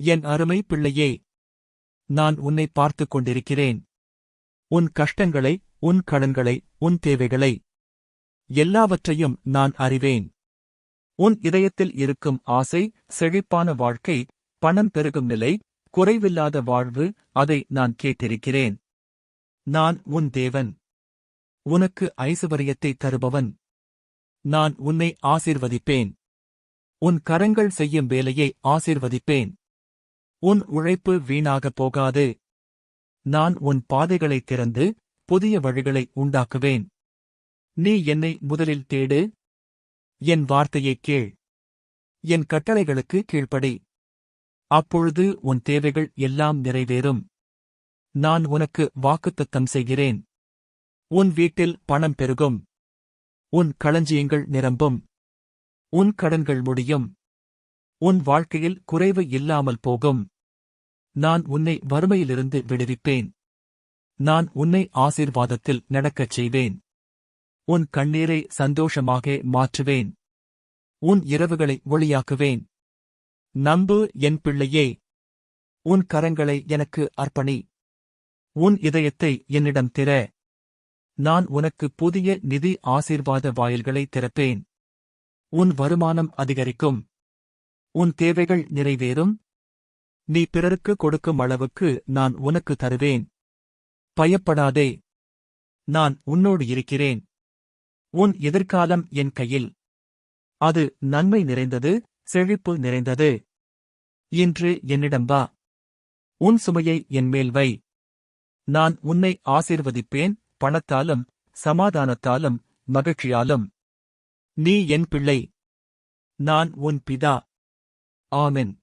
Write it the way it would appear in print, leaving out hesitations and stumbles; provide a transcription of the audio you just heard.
என் அருமை பிள்ளையே, நான் உன்னை பார்த்துக் கொண்டிருக்கிறேன். உன் கஷ்டங்களை, உன் கடன்களை, உன் தேவைகளை எல்லாவற்றையும் நான் அறிவேன். உன் இதயத்தில் இருக்கும் ஆசை, செழிப்பான வாழ்க்கை, பணம் பெருகும் நிலை, குறைவில்லாத வாழ்வு, அதை நான் கேட்டிருக்கிறேன். நான் உன் தேவன். உனக்கு ஐசுவரியத்தை தருபவன். நான் உன்னை ஆசீர்வதிப்பேன். உன் கரங்கள் செய்யும் வேலையை ஆசீர்வதிப்பேன். உன் உழைப்பு வீணாகப் போகாது. நான் உன் பாதைகளை திறந்து புதிய வழிகளை உண்டாக்குவேன். நீ என்னை முதலில் தேடு. என் வார்த்தையைக் கேள். என் கட்டளைகளுக்கு கீழ்ப்படி. அப்பொழுது உன் தேவைகள் எல்லாம் நிறைவேறும். நான் உனக்கு வாக்குத்தத்தம் செய்கிறேன். உன் வீட்டில் பணம் பெருகும். உன் களஞ்சியங்கள் நிரம்பும். உன் கடன்கள் முடியும். உன் வாழ்க்கையில் குறைவு இல்லாமல் போகும். நான் உன்னை வறுமையிலிருந்து விடுவிப்பேன். நான் உன்னை ஆசீர்வாதத்தில் நடக்கச் செய்வேன். உன் கண்ணீரை சந்தோஷமாக மாற்றுவேன். உன் இரவுகளை ஒளியாக்குவேன். நம்பு என் பிள்ளையே. உன் கரங்களை எனக்கு அர்ப்பணி. உன் இதயத்தை என்னிடம் திற. நான் உனக்கு புதிய நிதி ஆசீர்வாத வாயில்களை திறப்பேன். உன் வருமானம் அதிகரிக்கும். உன் தேவைகள் நிறைவேறும். நீ பிறருக்கு கொடுக்கும் அளவுக்கு நான் உனக்கு தருவேன். பயப்படாதே. நான் உன்னோடு இருக்கிறேன். உன் எதிர்காலம் என் கையில். அது நன்மை நிறைந்தது, செழிப்பு நிறைந்தது. இன்று என்னிடம் வா. உன் சுமையை என்மேல் வை. நான் உன்னை ஆசீர்வதிப்பேன், பணத்தாலும், சமாதானத்தாலும், மகிழ்ச்சியாலும். நீ என் பிள்ளை. நான் உன் பிதா. ஆமென்.